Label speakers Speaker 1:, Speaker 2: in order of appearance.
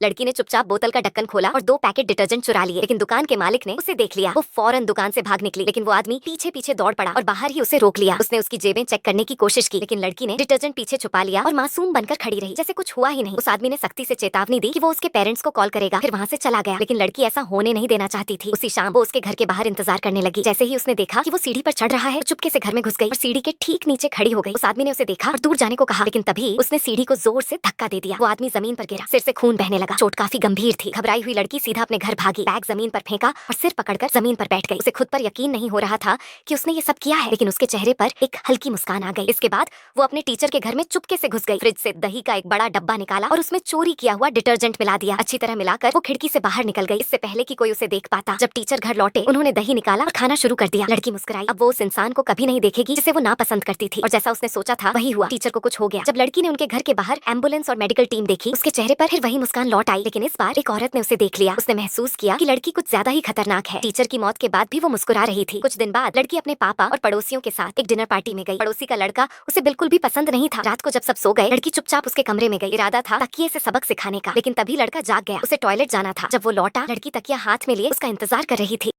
Speaker 1: लड़की ने चुपचाप बोतल का ढक्कन खोला और 2 पैकेट डिटर्जेंट चुरा लिए, लेकिन दुकान के मालिक ने उसे देख लिया। वो फौरन दुकान से भाग निकली, लेकिन वो आदमी पीछे पीछे दौड़ पड़ा और बाहर ही उसे रोक लिया। उसने उसकी जेबें चेक करने की कोशिश की, लेकिन लड़की ने डिटर्जेंट पीछे छुपा लिया और मासूम बनकर खड़ी रही, जैसे कुछ हुआ ही नहीं। उस आदमी ने सख्ती से चेतावनी दी कि वो उसके पेरेंट्स को कॉल करेगा, फिर वहाँ से चला गया। लेकिन लड़की ऐसा होने नहीं देना चाहती थी। उसी शाम वो उसके घर के बाहर इंतजार करने लगी। जैसे ही उसने देखा कि वो सीढ़ी पर चढ़ रहा है, चुपके से घर में घुस गई और सीढ़ी के ठीक नीचे खड़ी हो गई। उस आदमी ने उसे देखा और दूर जाने को कहा, लेकिन तभी उसने सीढ़ी को जोर से धक्का दे दिया। वो आदमी जमीन पर गिरा, सिर से खून बहने लगा। चोट काफी गंभीर थी। घबराई हुई लड़की सीधा अपने घर भागी, बैग जमीन पर फेंका और सिर पकड़कर जमीन पर बैठ गई। उसे खुद पर यकीन नहीं हो रहा था कि उसने ये सब किया है, लेकिन उसके चेहरे पर एक हल्की मुस्कान आ गई। इसके बाद वो अपने टीचर के घर में चुपके से घुस गई, फ्रिज से दही का एक बड़ा डब्बा निकाला और उसमें चोरी किया हुआ डिटर्जेंट मिला दिया। अच्छी तरह मिलाकर वो खिड़की से बाहर निकल गई, इससे पहले कि कोई उसे देख पाता। जब टीचर घर लौटे, उन्होंने दही निकाला और खाना शुरू कर दिया। लड़की मुस्कुराई। अब वो उस इंसान को कभी नहीं देखेगी जिसे वो नापसंद करती थी, और जैसा उसने सोचा था वही हुआ। टीचर को कुछ हो गया। जब लड़की ने उनके घर के बाहर एम्बुलेंस और मेडिकल टीम देखी, उसके चेहरे पर फिर वही मुस्कान लौट आई, लेकिन इस बार एक औरत ने उसे देख लिया। उसने महसूस किया कि लड़की कुछ ज्यादा ही खतरनाक है। टीचर की मौत के बाद भी वो मुस्कुरा रही थी। कुछ दिन बाद लड़की अपने पापा और पड़ोसियों के साथ एक डिनर पार्टी में गई। पड़ोसी का लड़का उसे बिल्कुल भी पसंद नहीं था। रात को जब सब सो गए, लड़की चुपचाप उसके कमरे में गई। इरादा था तकिए से सबक सिखाने का, लेकिन तभी लड़का जाग गया। उसे टॉयलेट जाना था। जब वो लौटा, लड़की तकिया हाथ में लिए उसका इंतजार कर रही थी।